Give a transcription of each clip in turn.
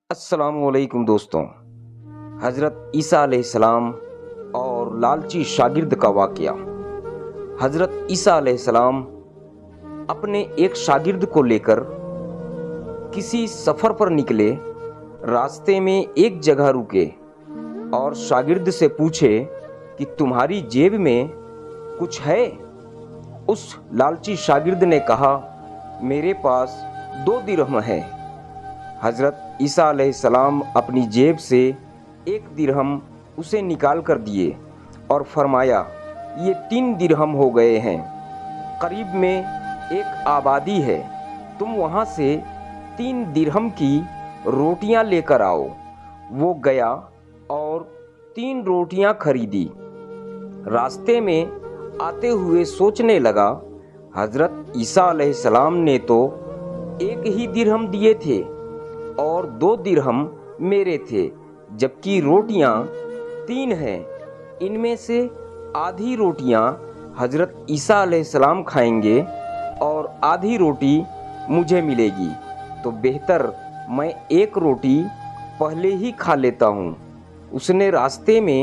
السلام علیکم دوستوں، حضرت عیسیٰ علیہ السلام اور لالچی شاگرد کا واقعہ۔ حضرت عیسیٰ علیہ السلام اپنے ایک شاگرد کو لے کر کسی سفر پر نکلے۔ راستے میں ایک جگہ رکے اور شاگرد سے پوچھے کہ تمہاری جیب میں کچھ ہے؟ اس لالچی شاگرد نے کہا، میرے پاس 2 درہم ہے۔ حضرت عیسیٰ علیہ السلام اپنی جیب سے 1 درہم اسے نکال کر دیے اور فرمایا، یہ 3 درہم ہو گئے ہیں۔ قریب میں ایک آبادی ہے، تم وہاں سے 3 درہم کی روٹیاں لے کر آؤ۔ وہ گیا اور 3 روٹیاں خریدی۔ راستے میں آتے ہوئے سوچنے لگا، حضرت عیسیٰ علیہ السلام نے تو 1 ہی درہم دیے تھے اور 2 درہم میرے تھے، جبکہ روٹیاں 3 ہیں۔ ان میں سے آدھی روٹیاں حضرت عیسیٰ علیہ السلام کھائیں گے اور آدھی روٹی مجھے ملے گی، تو بہتر میں 1 روٹی پہلے ہی کھا لیتا ہوں۔ اس نے راستے میں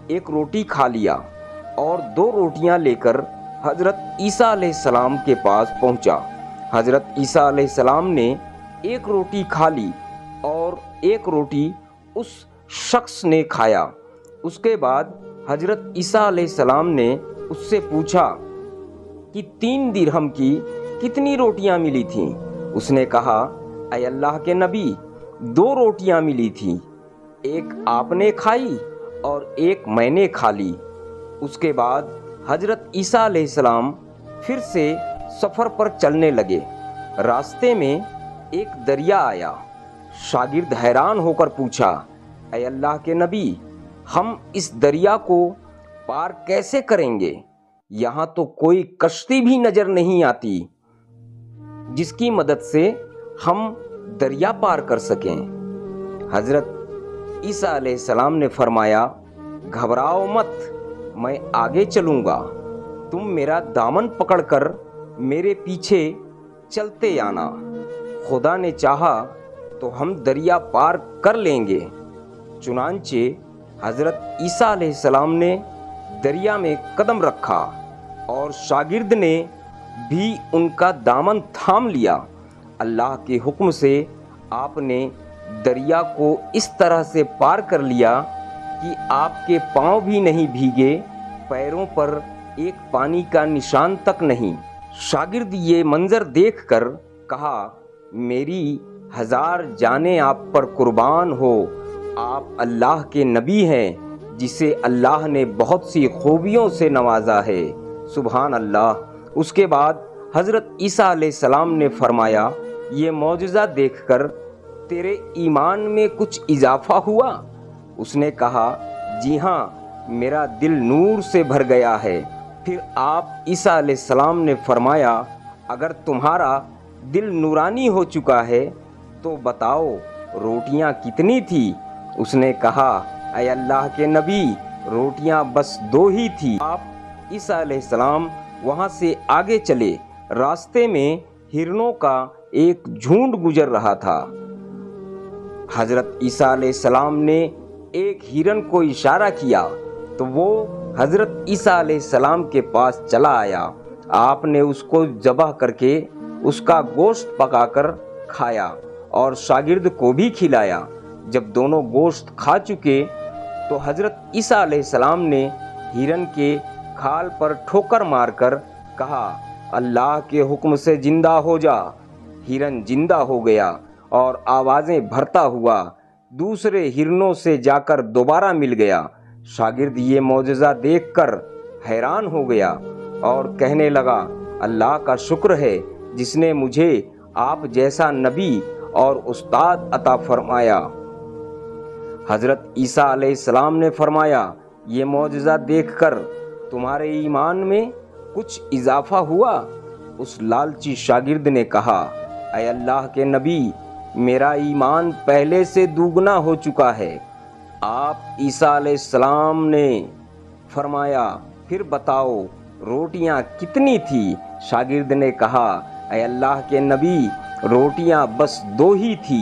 1 روٹی کھا لیا اور 2 روٹیاں لے کر حضرت عیسیٰ علیہ السلام کے پاس پہنچا۔ حضرت عیسیٰ علیہ السلام نے 1 روٹی کھا لی اور 1 روٹی اس شخص نے کھایا۔ اس کے بعد حضرت عیسیٰ علیہ السلام نے اس سے پوچھا کہ 3 درہم کی کتنی روٹیاں ملی تھیں؟ اس نے کہا، اے اللہ کے نبی، 2 روٹیاں ملی تھیں، 1 آپ نے کھائی اور 1 میں نے کھا لی۔ اس کے بعد حضرت عیسیٰ علیہ السلام پھر سے سفر پر چلنے لگے۔ راستے میں ایک دریا آیا۔ شاگرد حیران ہو کر پوچھا، اے اللہ کے نبی، ہم اس دریا کو پار کیسے کریں گے؟ یہاں تو کوئی کشتی بھی نظر نہیں آتی جس کی مدد سے ہم دریا پار کر سکیں۔ حضرت عیسیٰ علیہ السلام نے فرمایا، گھبراؤ مت، میں آگے چلوں گا، تم میرا دامن پکڑ کر میرے پیچھے چلتے آنا، خدا نے چاہا تو ہم دریا پار کر لیں گے۔ چنانچہ حضرت عیسیٰ علیہ السلام نے دریا میں قدم رکھا اور شاگرد نے بھی ان کا دامن تھام لیا۔ اللہ کے حکم سے آپ نے دریا کو اس طرح سے پار کر لیا کہ آپ کے پاؤں بھی نہیں بھیگے، پیروں پر ایک پانی کا نشان تک نہیں۔ شاگرد یہ منظر دیکھ کر کہا، میری 1000 جانیں آپ پر قربان ہو، آپ اللہ کے نبی ہیں جسے اللہ نے بہت سی خوبیوں سے نوازا ہے، سبحان اللہ۔ اس کے بعد حضرت عیسیٰ علیہ السلام نے فرمایا، یہ معجزہ دیکھ کر تیرے ایمان میں کچھ اضافہ ہوا؟ اس نے کہا، جی ہاں، میرا دل نور سے بھر گیا ہے۔ پھر آپ عیسیٰ علیہ السلام نے فرمایا، اگر تمہارا دل نورانی ہو چکا ہے تو بتاؤ روٹیاں کتنی تھی؟ اس نے کہا، اے اللہ کے نبی، روٹیاں بس 2 ہی تھی۔ آپ عیسیٰ علیہ السلام وہاں سے آگے چلے۔ راستے میں ہرنوں کا ایک جھنڈ گزر رہا تھا۔ حضرت عیسیٰ علیہ السلام نے ایک ہرن کو اشارہ کیا تو وہ حضرت عیسیٰ علیہ السلام کے پاس چلا آیا۔ آپ نے اس کو ذبح کر کے اس کا گوشت پکا کر کھایا اور شاگرد کو بھی کھلایا۔ جب دونوں گوشت کھا چکے تو حضرت عیسیٰ علیہ السلام نے ہرن کے کھال پر ٹھوکر مار کر کہا، اللہ کے حکم سے زندہ ہو جا۔ ہرن زندہ ہو گیا اور آوازیں بھرتا ہوا دوسرے ہرنوں سے جا کر دوبارہ مل گیا۔ شاگرد یہ معجزہ دیکھ کر حیران ہو گیا اور کہنے لگا، اللہ کا شکر ہے جس نے مجھے آپ جیسا نبی اور استاد عطا فرمایا۔ حضرت عیسیٰ علیہ السلام نے فرمایا، یہ معجزہ دیکھ کر تمہارے ایمان میں کچھ اضافہ ہوا؟ اس لالچی شاگرد نے کہا، اے اللہ کے نبی، میرا ایمان پہلے سے دوگنا ہو چکا ہے۔ آپ عیسیٰ علیہ السلام نے فرمایا، پھر بتاؤ روٹیاں کتنی تھی؟ شاگرد نے کہا، اے اللہ کے نبی، روٹیاں بس 2 ہی تھی۔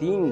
3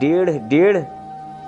1.5